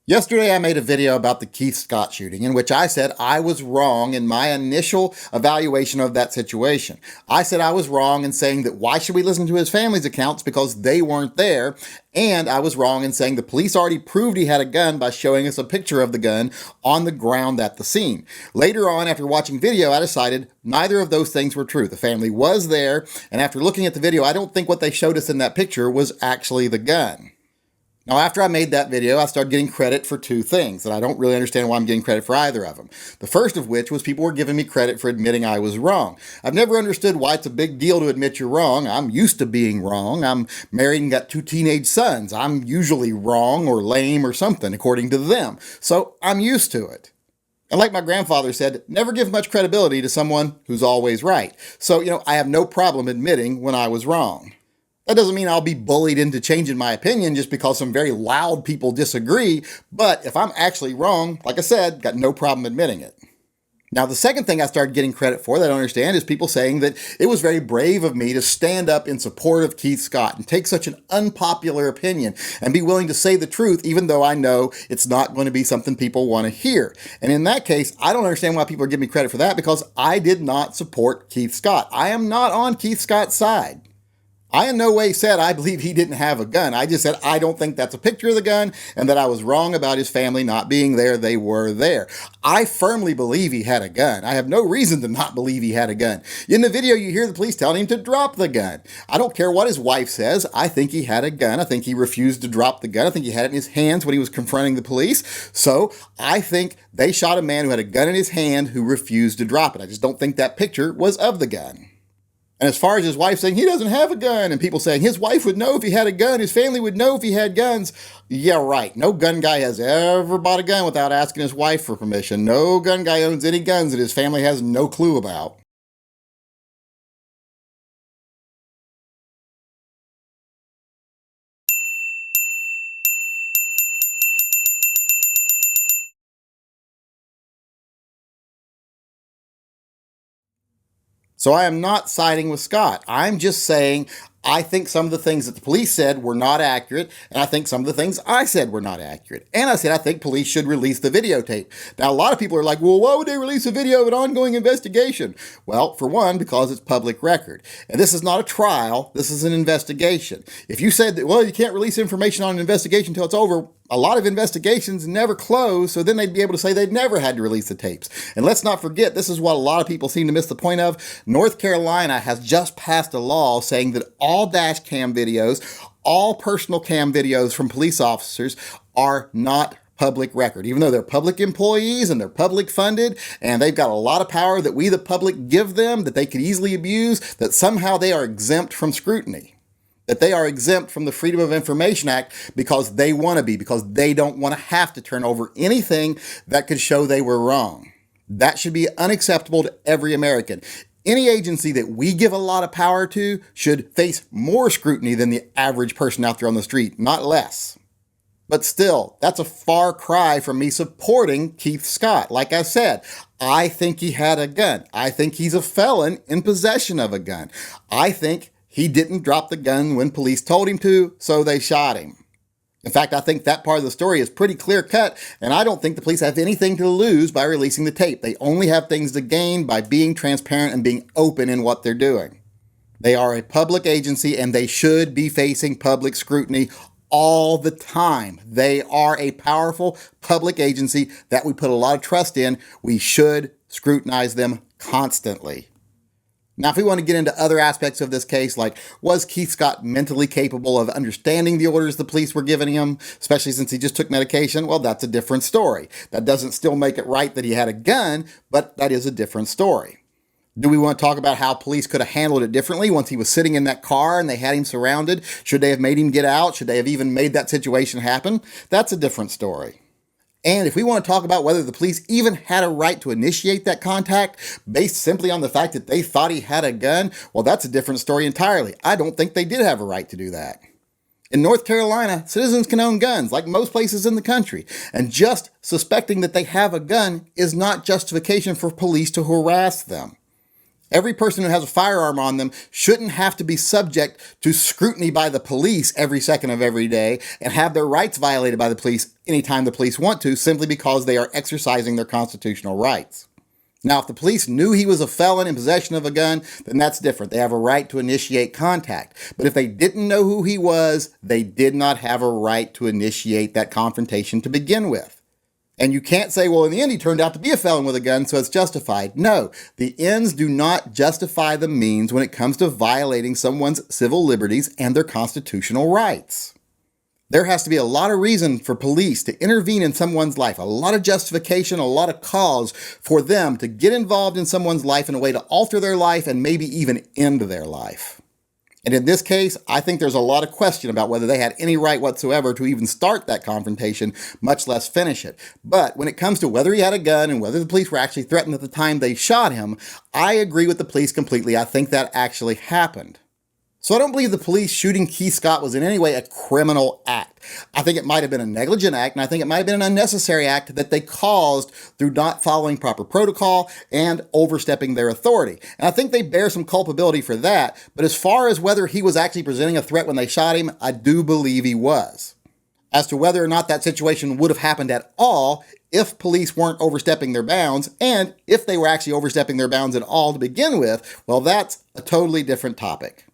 Yesterday, I made a video about the Keith Scott shooting in which I said I was wrong in my initial evaluation of that situation. I said I was wrong in saying that why should we listen to his family's accounts because they weren't there, and I was wrong in saying the police already proved he had a gun by showing us a picture of the gun on the ground at the scene. Later on, after watching video, I decided neither of those things were true. The family was there, and after looking at the video, I don't think what they showed us in that picture was actually the gun. Now, after I made that video, I started getting credit for two things, and I don't really understand why I'm getting credit for either of them. The first of which was people were giving me credit for admitting I was wrong. I've never understood why it's a big deal to admit you're wrong. I'm used to being wrong. I'm married and got two teenage sons. I'm usually wrong or lame or something, according to them. So I'm used to it. And like my grandfather said, never give much credibility to someone who's always right. So, I have no problem admitting when I was wrong. That doesn't mean I'll be bullied into changing my opinion just because some very loud people disagree, but if I'm actually wrong, like I said, got no problem admitting it. Now, the second thing I started getting credit for that I don't understand is people saying that it was very brave of me to stand up in support of Keith Scott and take such an unpopular opinion and be willing to say the truth even though I know it's not going to be something people want to hear. And in that case, I don't understand why people are giving me credit for that because I did not support Keith Scott. I am not on Keith Scott's side. I in no way said I believe he didn't have a gun. I just said I don't think that's a picture of the gun and that I was wrong about his family not being there. They were there. I firmly believe he had a gun. I have no reason to not believe he had a gun. In the video, you hear the police telling him to drop the gun. I don't care what his wife says. I think he had a gun. I think he refused to drop the gun. I think he had it in his hands when he was confronting the police. So I think they shot a man who had a gun in his hand who refused to drop it. I just don't think that picture was of the gun. And as far as his wife saying he doesn't have a gun and people saying his wife would know if he had a gun, his family would know if he had guns. Yeah, right. No gun guy has ever bought a gun without asking his wife for permission. No gun guy owns any guns that his family has no clue about. So I am not siding with Scott. I'm just saying I think some of the things that the police said were not accurate, and I think some of the things I said were not accurate. And I said I think police should release the videotape. Now, a lot of people are like, well, why would they release a video of an ongoing investigation? Well, for one, because it's public record. And this is not a trial. This is an investigation. If you said that, well, you can't release information on an investigation until it's over, a lot of investigations never close, so then they'd be able to say they'd never had to release the tapes. And let's not forget, this is what a lot of people seem to miss the point of. North Carolina has just passed a law saying that all dash cam videos, all personal cam videos from police officers are not public record, even though they're public employees and they're public funded and they've got a lot of power that we, the public, give them that they could easily abuse, that somehow they are exempt from scrutiny. That they are exempt from the Freedom of Information Act because they want to be, because they don't want to have to turn over anything that could show they were wrong. That should be unacceptable to every American. Any agency that we give a lot of power to should face more scrutiny than the average person out there on the street, not less. But still, that's a far cry from me supporting Keith Scott. Like I said, I think he had a gun. I think he's a felon in possession of a gun. I think he didn't drop the gun when police told him to, so they shot him. In fact, I think that part of the story is pretty clear cut, and I don't think the police have anything to lose by releasing the tape. They only have things to gain by being transparent and being open in what they're doing. They are a public agency, and they should be facing public scrutiny all the time. They are a powerful public agency that we put a lot of trust in. We should scrutinize them constantly. Now, if we want to get into other aspects of this case, like was Keith Scott mentally capable of understanding the orders the police were giving him, especially since he just took medication? Well, that's a different story. That doesn't still make it right that he had a gun, but that is a different story. Do we want to talk about how police could have handled it differently once he was sitting in that car and they had him surrounded? Should they have made him get out? Should they have even made that situation happen? That's a different story. And if we want to talk about whether the police even had a right to initiate that contact based simply on the fact that they thought he had a gun, well, that's a different story entirely. I don't think they did have a right to do that. In North Carolina, citizens can own guns like most places in the country, and just suspecting that they have a gun is not justification for police to harass them. Every person who has a firearm on them shouldn't have to be subject to scrutiny by the police every second of every day and have their rights violated by the police anytime the police want to, simply because they are exercising their constitutional rights. Now, if the police knew he was a felon in possession of a gun, then that's different. They have a right to initiate contact. But if they didn't know who he was, they did not have a right to initiate that confrontation to begin with. And you can't say, well, in the end, he turned out to be a felon with a gun, so it's justified. No, the ends do not justify the means when it comes to violating someone's civil liberties and their constitutional rights. There has to be a lot of reason for police to intervene in someone's life, a lot of justification, a lot of cause for them to get involved in someone's life in a way to alter their life and maybe even end their life. And in this case, I think there's a lot of question about whether they had any right whatsoever to even start that confrontation, much less finish it. But when it comes to whether he had a gun and whether the police were actually threatened at the time they shot him, I agree with the police completely. I think that actually happened. So I don't believe the police shooting Keith Scott was in any way a criminal act. I think it might have been a negligent act, and I think it might have been an unnecessary act that they caused through not following proper protocol and overstepping their authority. And I think they bear some culpability for that, but as far as whether he was actually presenting a threat when they shot him, I do believe he was. As to whether or not that situation would have happened at all if police weren't overstepping their bounds, and if they were actually overstepping their bounds at all to begin with, well, that's a totally different topic.